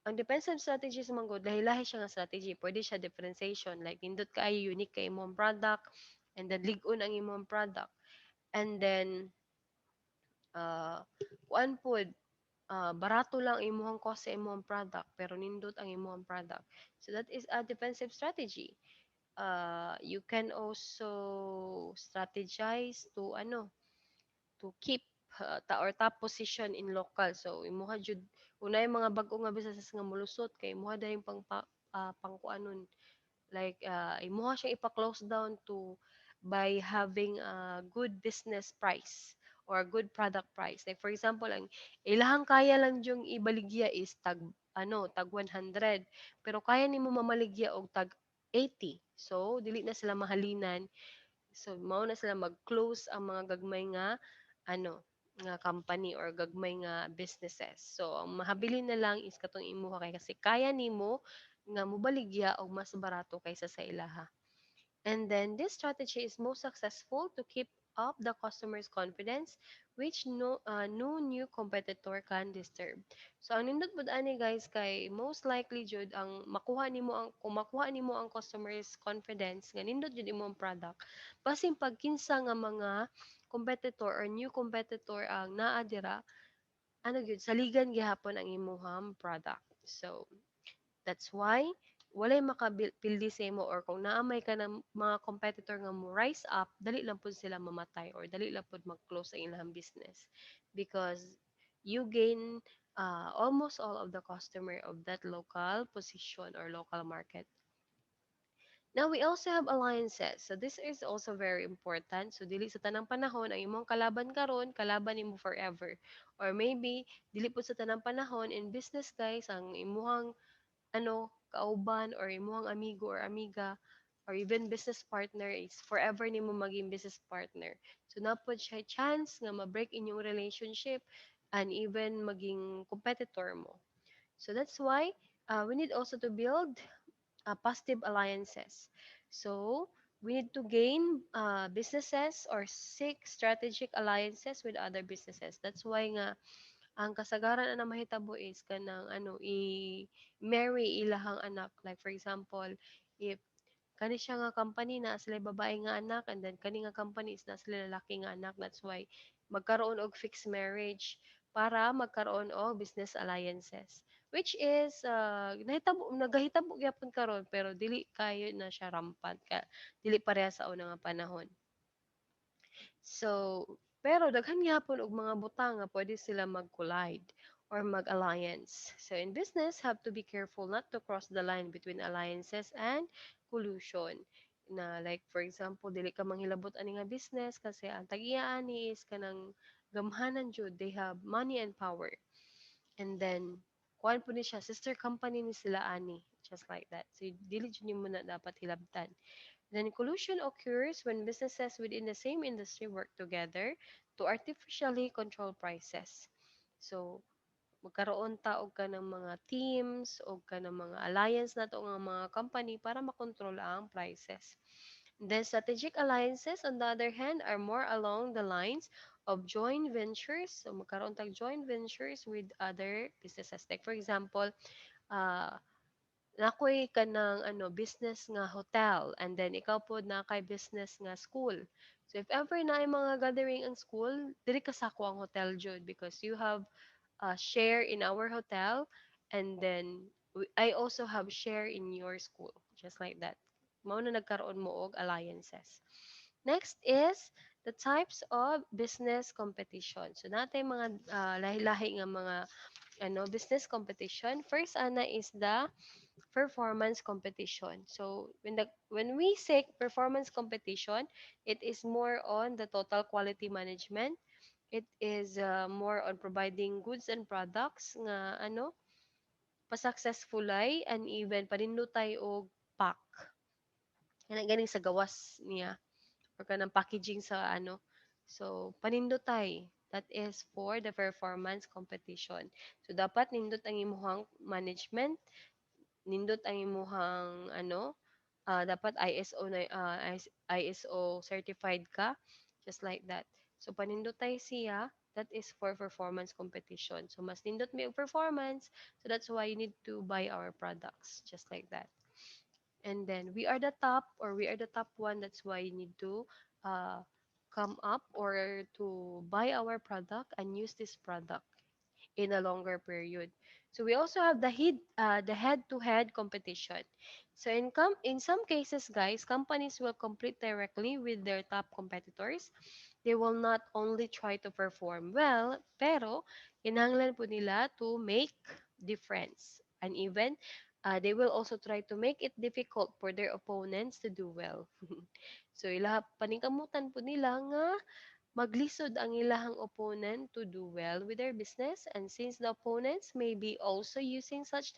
ang defensive strategies man gud, lahi-lahi siya nga strategy. Pwede siya differentiation, like nindot kaayo unique kay imong product, and then lig-on ang imong product. And then kuan pod, barato lang imong cost sa imong product pero nindot ang imong product. So that is a defensive strategy. You can also strategize to keep or top position in local. So imuha jud unay mga bag-o nga businesses nga molusot, kay imuha dahil pangkuanon, like imuha siya ipa-close down to by having a good business price or good product price. Like for example, ang ilahang kaya lang yung ibaligya is tag 100, pero kaya nimo mamaligya og tag 80. So dili na sila mahalinan. So mao na sila mag-close ang mga gagmay nga company or gagmay nga businesses. So ang mahabilin na lang is katong imuha, kay kasi kaya nimo nga mobaligya og mas barato kaysa sa ilaha. And then this strategy is most successful to keep up the customer's confidence, which no new competitor can disturb. So ang nindot pud ani, guys, kay most likely jud ang makuha nimo ang kung makuha nimo ang customer's confidence nga nindot jud imong product, basin pag kinsa nga mga competitor or new competitor ang naa dira, gyud saligan gihapon ang imong product. So that's why walay makapildi sa imo, or kung naamay ka ng mga competitor nga mo rise up, dali lang pud sila mamatay or dali lang pud mag-close sa ilang business, because you gain almost all of the customer of that local position or local market. Now, we also have alliances. So, this is also very important. So, dili sa tanang panahon, ang imong kalaban karon, kalaban nimo forever. Or maybe, dili po sa tanang panahon, in business, guys, ang imuhang kauban or imong amigo or amiga or even business partner is forever nimo maging business partner. So napod siya chance nga ma-break inyong relationship and even maging competitor mo. So that's why we need also to build positive alliances. So we need to gain businesses or seek strategic alliances with other businesses. That's why nga ang kasagaran na mahitabo is kanang i-marry ilahang anak. Like for example, if kani siya nga company na sila babae nga anak, and then kani nga company is na sila lalaki nga anak, that's why magkaroon og fixed marriage para magkaroon og business alliances, which is nagahitabo gyapon karon, pero dili kayo na siya rampant ka, dili pareha sa una nga panahon. So, pero daghan gyapon og mga butang nga pwede sila mag-collide or mag-alliance. So, in business, have to be careful not to cross the line between alliances and collusion. na like for example dili ka manghilabot ani nga business kasi ang tag-iya ani is kanang gamhanan jud, they have money and power. And then kuan po ni siya sister company ni sila ani, just like that. So dili jud nimo na dapat hilabtan. Then collusion occurs when businesses within the same industry work together to artificially control prices. So magkaroon ta og kanang mga teams o kanang mga alliance nato nga mga company para makontrol ang prices. Then strategic alliances, on the other hand, are more along the lines of joint ventures. So magkaroon tag joint ventures with other businesses. Like for example, uh, nakoy ka ng ano, business nga hotel and then ikaw po na kay business nga school. So if ever na ay mga gathering ang school, dili ka sako ang hotel jud because you have share in our hotel and then I also have share in your school, just like that. Mao na nagkaroon mo og alliances. Next is the types of business competition. So natin mga lahi-lahi nga mga business competition. First ana is the performance competition. So when we say performance competition, it is more on the total quality management. It is more on providing goods and products nga pa-successfulay and even panindotay og pack. Ganing sa gawas niya or kanang packaging sa So panindotay. That is for the performance competition. So dapat nindot ang imuhang management, nindot ang imuhang dapat ISO na ISO certified ka, just like that. So panindotay siya, that is for performance competition. So mas nindot may og performance, so that's why you need to buy our products, just like that. And then we are the top or we are the top one, that's why you need to uh, come up or to buy our product and use this product in a longer period. So we also have the head-to-head competition. So in some cases, guys, companies will compete directly with their top competitors. They will not only try to perform well, pero kinahanglan po nila to make difference. And even they will also try to make it difficult for their opponents to do well. So ila paningkamutan po nila nga maglisod ang ilahang opponent to do well with their business, and since the opponents may be also using such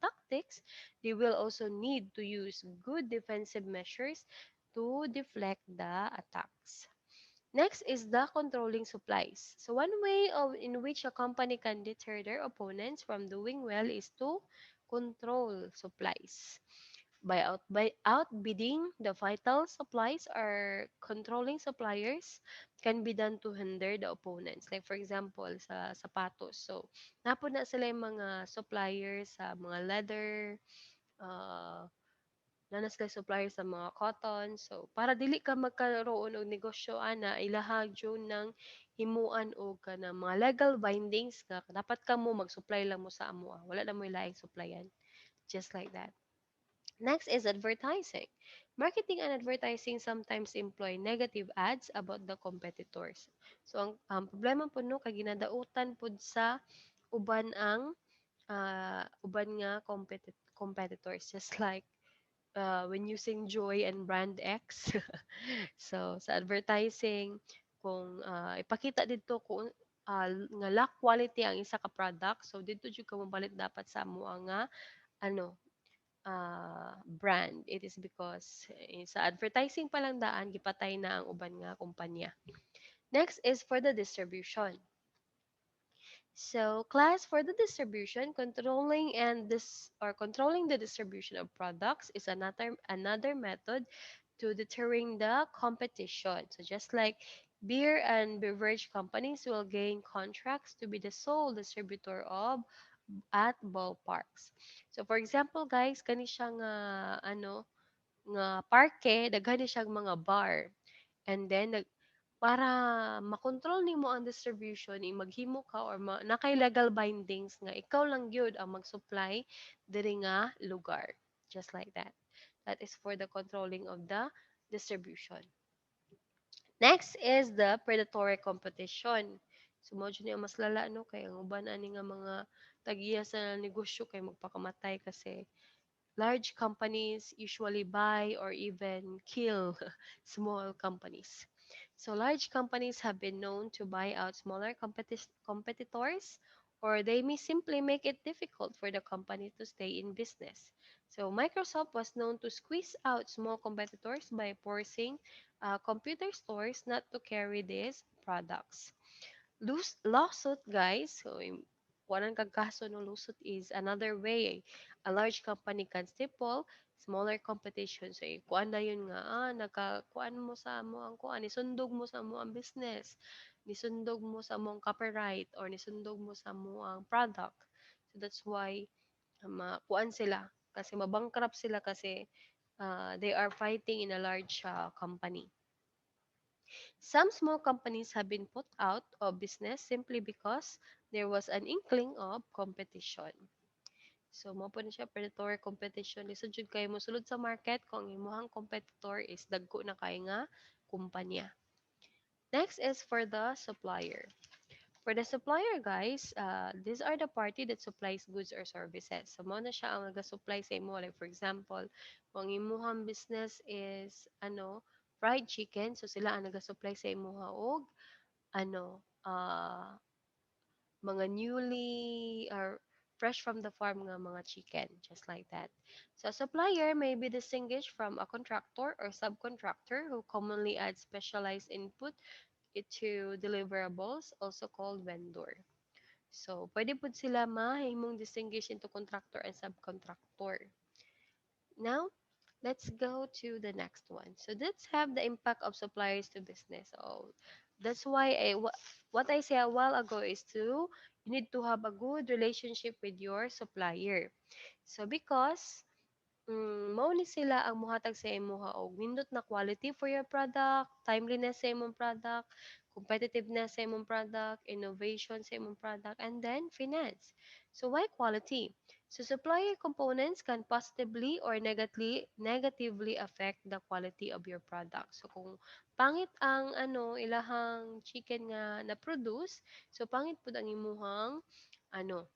tactics, they will also need to use good defensive measures to deflect the attacks. Next is the controlling supplies. So one way in which a company can deter their opponents from doing well is to control supplies by outbidding the vital supplies or controlling suppliers can be done to hinder the opponents. Like for example, sa sapatos. So, napo na sila yung mga suppliers sa mga leather, uh, nanas kay suppliers sa mga cotton. So, para dili ka magkaroon og negosyo ana, ilahag yun ng himuan o ka na mga legal bindings nga dapat ka mo mag-supply lang mo sa amo. Wala na mo ilaing supplyan. Just like that. Next is advertising. Marketing and advertising sometimes employ negative ads about the competitors. So ang problema po no kay ginadautan pud sa uban ang uban nga competitors, just like when using Joy and Brand X. So sa advertising kung ipakita dito kung nga low quality ang isa ka product, so dito jud ka mobalit dapat sa amo nga ano brand. It is because sa advertising pa lang daan, gipatay na ang uban nga kumpanya. Next is for the distribution. So, class for the distribution, controlling the distribution of products is another method to deterring the competition. So, just like beer and beverage companies will gain contracts to be the sole distributor of at ballparks. So for example guys, kani siya nga nga parke, daghan ni siyang mga bar. And then para makontrol nimo ang distribution, maghimo ka or nakay legal bindings nga ikaw lang gyud ang mag-supply diri nga lugar. Just like that. That is for the controlling of the distribution. Next is the predatory competition. So mo niya mas lala no kay ang uban ani nga mga tagiya sa negosyo kay magpakamatay kasi Large companies usually buy or even kill small companies. So large companies have been known to buy out smaller competitors, or they may simply make it difficult for the company to stay in business. So Microsoft was known to squeeze out small competitors by forcing computer stores not to carry these products. Lawsuit, guys. So, walang kagkaso no lawsuit is another way a large company can stifle smaller competition. So, kuan na yun nga, nakakuan mo sa mo ang kuan, nisundog mo sa mo ang business, nisundog mo sa mo ang copyright, or nisundog mo sa mo ang product. So, that's why, kuan sila. Kasi mabankrupt sila kasi they are fighting in a large company. Some small companies have been put out of business simply because there was an inkling of competition. So, mo po na siya predatory competition. Lisod jud kayo mo sulod sa market kung ang imuhang competitor is dagko na kay nga kumpanya. Next is for the supplier. For the supplier, guys, these are the party that supplies goods or services. So, mo na siya ang nag-supply sa imo. Like, for example, kung imuhang business is, fried chicken, so sila ang nag-supply sa imo og ano, mga newly or fresh from the farm nga mga chicken, just like that. So, a supplier may be distinguished from a contractor or subcontractor who commonly adds specialized input into deliverables, also called vendor. So, pwede po sila mahimong distinguish into contractor and subcontractor. Now, let's go to the next one. So let's have the impact of suppliers to business. So that's why what I said a while ago is you need to have a good relationship with your supplier. So because mao ni sila ang mohatag sa imuha og nindot na quality for your product, timeliness sa imong product, competitiveness sa imong product, innovation sa imong product, and then finance. So why quality? So supplier components can positively or negatively affect the quality of your product. So kung pangit ang ilahang chicken nga na produce, so pangit pud ang imuhang ano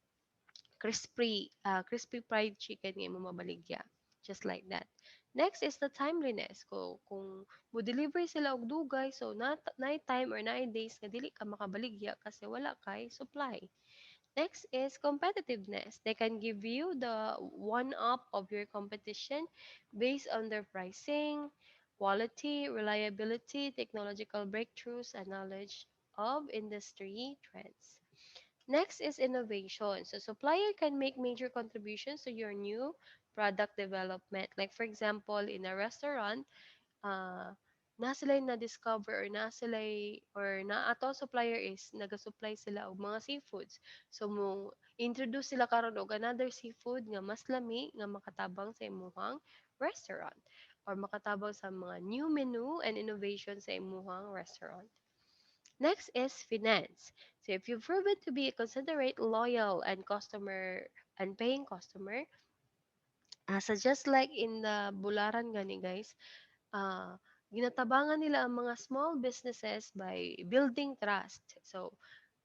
crispy fried chicken nga mo mabaligya. Just like that. Next is the timeliness. Kung mo deliver sila og dugay, so na time or na days nga dili ka makabaligya kasi wala kay supply. Next is competitiveness. They can give you the one-up of your competition based on their pricing, quality, reliability, technological breakthroughs, and knowledge of industry trends. Next is innovation. So supplier can make major contributions to your new product development. Like for example, in a restaurant, uh, na sila na-discover or na sila or na ato supplier is naga-supply sila og mga seafoods. So mo introduce sila karon og another seafood nga mas lami nga makatabang sa imuhang restaurant or makatabang sa mga new menu and innovation sa imuhang restaurant. Next is finance. So if you've proven to be a considerate, loyal, and paying customer, so just like in the Bularan gani guys, uh, ginatabangan nila ang mga small businesses by building trust. So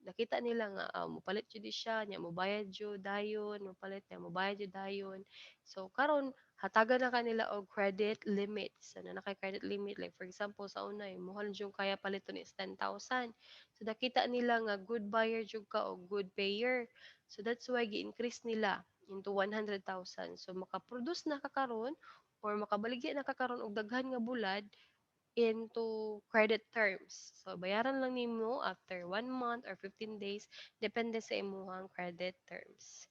nakita nila nga mopalit jud siya nya mobayad jud dayon mopalit nya mobayad jud dayon, so karon hatagan na kanila og credit limit. So na naka credit limit, like for example sa unay mohon jud kaya paliton is 10,000, so nakita nila nga good buyer jud ka o good payer, so that's why gi-increase nila into 100,000. So makaproduce na ka karon or makabaligya na ka karon og daghan nga bulad into credit terms. So, bayaran lang nimo after 1 month or 15 days, depende sa imuhang credit terms.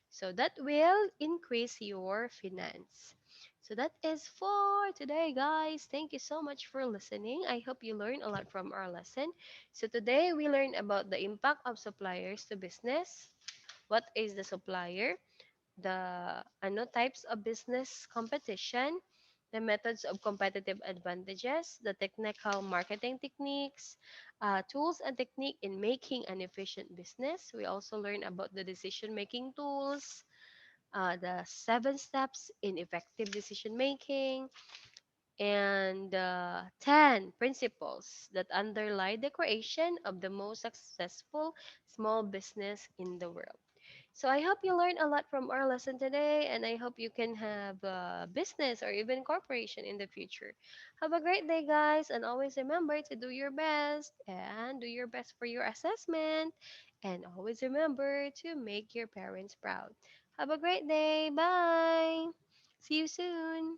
So, that will increase your finance. So, that is for today, guys. Thank you so much for listening. I hope you learned a lot from our lesson. So, today we learned about the impact of suppliers to business. What is the supplier? The types of business competition, the methods of competitive advantages, the technical marketing techniques, tools and technique in making an efficient business. We also learn about the decision making tools, the 7 steps in effective decision making, and 10 principles that underlie the creation of the most successful small business in the world. So I hope you learned a lot from our lesson today, and I hope you can have a business or even corporation in the future. Have a great day, guys, and always remember to do your best and do your best for your assessment, and always remember to make your parents proud. Have a great day. Bye. See you soon.